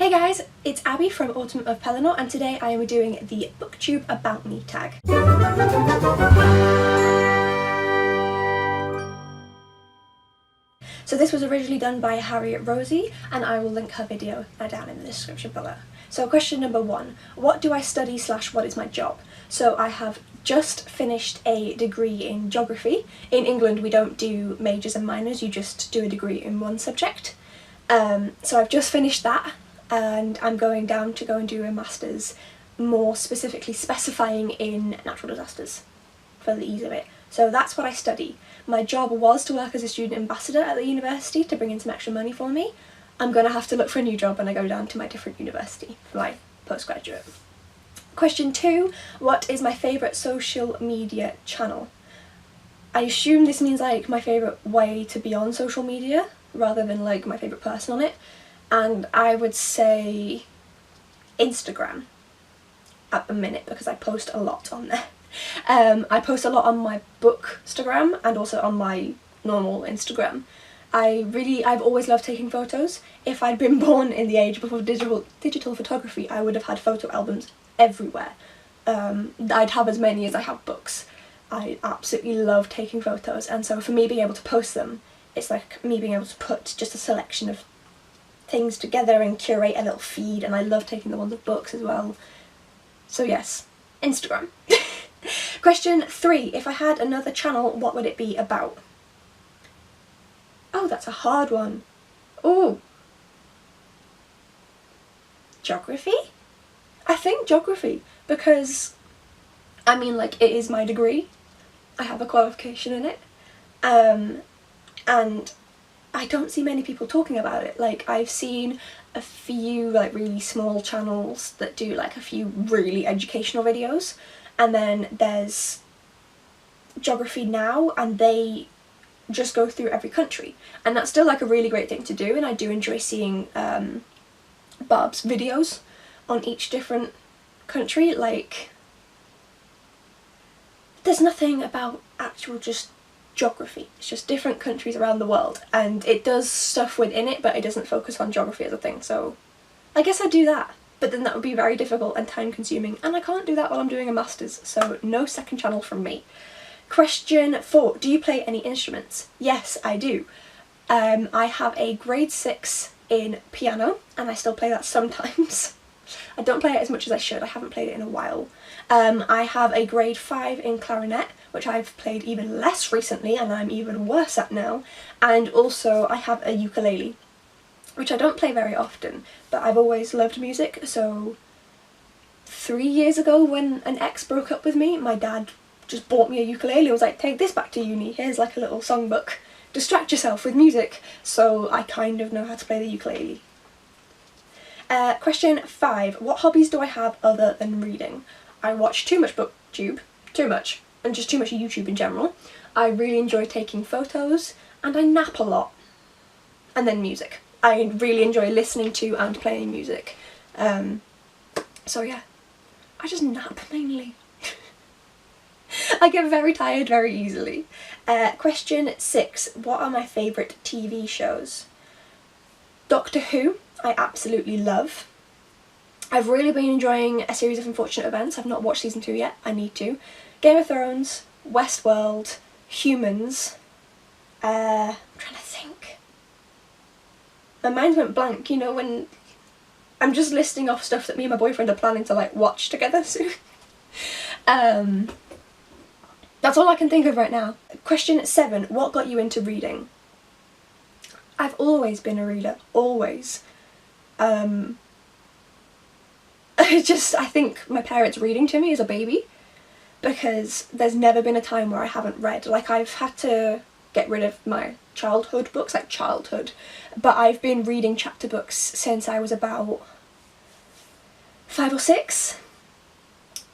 Hey guys, it's Abby from Autumn of Pellinor, and today I am doing the Booktube About Me tag. So this was originally done by Harriet Rosie, and I will link her video down in the description below. So question number 1, what do I study / what is my job? So I have just finished a degree in geography. In England we don't do majors and minors, you just do a degree in one subject. So I've just finished that, and I'm going down to go and do a master's, more specifically specifying in natural disasters for the ease of it. So that's what I study. My job was to work as a student ambassador at the university to bring in some extra money for me. I'm going to have to look for a new job when I go down to my different university for my postgraduate. Question 2, what is my favourite social media channel? I assume this means like my favourite way to be on social media rather than like my favourite person on it. And I would say Instagram at the minute because I post a lot on there. I post a lot on my Bookstagram and also on my normal Instagram. I've always loved taking photos. If I'd been born in the age before digital photography, I would have had photo albums everywhere. I'd have as many as I have books. I absolutely love taking photos, and so for me being able to post them, it's like me being able to put just a selection of things together and curate a little feed, and I love taking the ones of books as well. So yes, Instagram. Question 3, if I had another channel, what would it be about? Oh, that's a hard one. Oh, geography? I think geography, because I mean, like, it is my degree. I have a qualification in it, and I don't see many people talking about it. Like, I've seen a few like really small channels that do like a few really educational videos, and then there's Geography Now, and they just go through every country, and that's still like a really great thing to do, and I do enjoy seeing Barb's videos on each different country. Like, there's nothing about actual just geography, it's just different countries around the world, and it does stuff within it, but it doesn't focus on geography as a thing, so I guess I'd do that. But then that would be very difficult and time consuming, and I can't do that while I'm doing a master's, so no second channel from me. Question 4, do you play any instruments? Yes, I do. I have a grade 6 in piano, and I still play that sometimes. I don't play it as much as I should, I haven't played it in a while. I have a grade 5 in clarinet, which I've played even less recently and I'm even worse at now, and also I have a ukulele, which I don't play very often, but I've always loved music. So 3 years ago, when an ex broke up with me, my dad just bought me a ukulele. I was like, take this back to uni, here's like a little songbook, distract yourself with music. So I kind of know how to play the ukulele. Question 5, what hobbies do I have other than reading? I watch too much Booktube, and just too much YouTube in general. I really enjoy taking photos, and I nap a lot. And then music. I really enjoy listening to and playing music. So yeah, I just nap mainly. I get very tired very easily. Question 6, what are my favourite TV shows? Doctor Who, I absolutely love. I've really been enjoying A Series of Unfortunate Events. I've not watched season 2 yet, I need to. Game of Thrones, Westworld, Humans, I'm trying to think. My mind went blank, you know, when I'm just listing off stuff that me and my boyfriend are planning to like watch together soon. That's all I can think of right now. Question 7, what got you into reading? I've always been a reader, always. I think my parents reading to me as a baby, because there's never been a time where I haven't read. Like, I've had to get rid of my childhood books, like childhood, but I've been reading chapter books since I was about 5 or 6.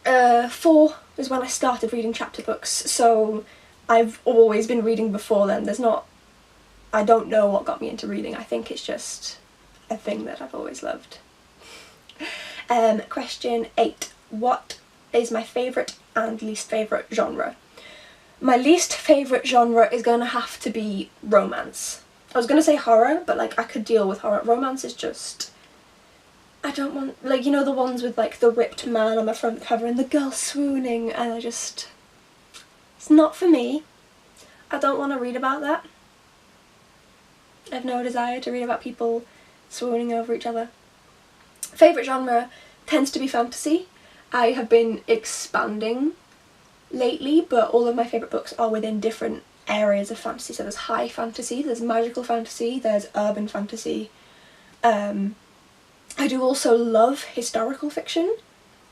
4 is when I started reading chapter books, so I've always been reading before then. I don't know what got me into reading, I think it's just a thing that I've always loved. Question 8, what is my favourite and least favourite genre? My least favourite genre is going to have to be romance. I was going to say horror, but like I could deal with horror. Romance is just don't want, like, you know, the ones with like the ripped man on the front cover and the girl swooning, and it's not for me. I don't want to read about that. I have no desire to read about people swooning over each other. Favourite genre tends to be fantasy. I have been expanding lately, but all of my favourite books are within different areas of fantasy. So there's high fantasy, there's magical fantasy, there's urban fantasy. I do also love historical fiction,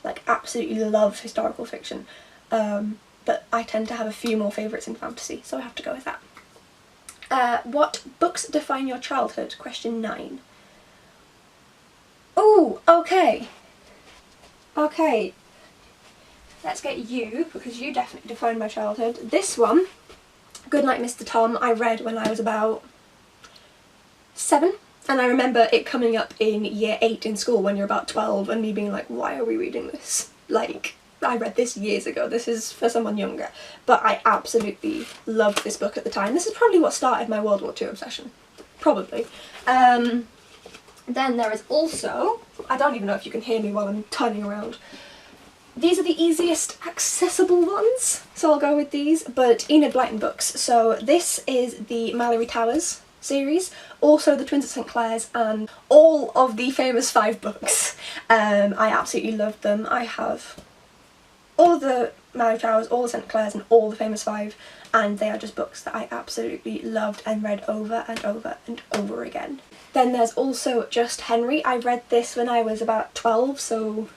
like absolutely love historical fiction, but I tend to have a few more favourites in fantasy, so I have to go with that. What books define your childhood? Question 9. Oh, okay. Okay. Let's get you, because you definitely defined my childhood. This one, Goodnight Mr. Tom, I read when I was about 7. And I remember it coming up in year 8 in school when you're about 12 and me being like, why are we reading this? Like, I read this years ago, this is for someone younger. But I absolutely loved this book at the time. This is probably what started my World War II obsession. Probably. Then there is also, I don't even know if you can hear me while I'm turning around. These are the easiest accessible ones, so I'll go with these, but Enid Blyton books. So this is the Mallory Towers series, also the Twins of St Clair's, and all of the famous 5 books. I absolutely loved them. I have all the Mallory Towers, all the St Clair's, and all the famous 5, and they are just books that I absolutely loved and read over and over and over again. Then there's also Just Henry. I read this when I was about 12, so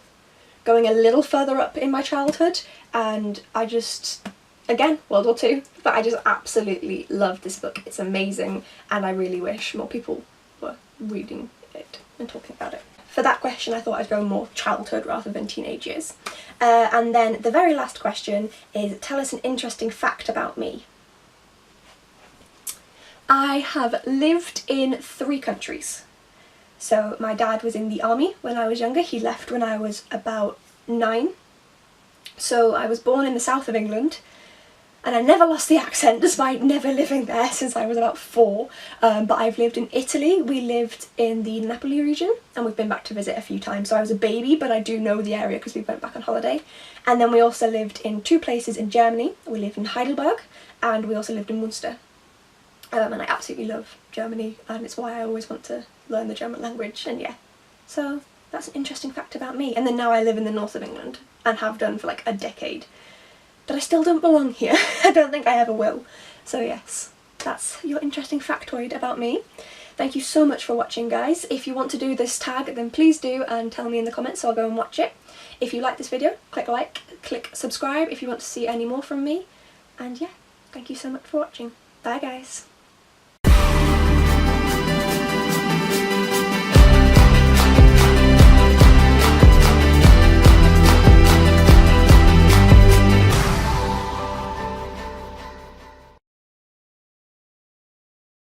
going a little further up in my childhood, and I just, again, World War II, but I just absolutely love this book. It's amazing, and I really wish more people were reading it and talking about it. For that question, I thought I'd go more childhood rather than teenage years. And then the very last question is, tell us an interesting fact about me. I have lived in 3 countries. So my dad was in the army when I was younger. He left when I was about 9. So I was born in the south of England, and I never lost the accent despite never living there since I was about 4. But I've lived in Italy. We lived in the Napoli region, and we've been back to visit a few times. So I was a baby, but I do know the area because we went back on holiday. And then we also lived in 2 places in Germany. We lived in Heidelberg, and we also lived in Munster. And I absolutely love Germany, and it's why I always want to learn the German language, and yeah. So that's an interesting fact about me. And then now I live in the north of England, and have done for like a decade. But I still don't belong here. I don't think I ever will. So yes, that's your interesting factoid about me. Thank you so much for watching, guys. If you want to do this tag, then please do, and tell me in the comments so I'll go and watch it. If you like this video, click like, click subscribe if you want to see any more from me. And yeah, thank you so much for watching. Bye, guys.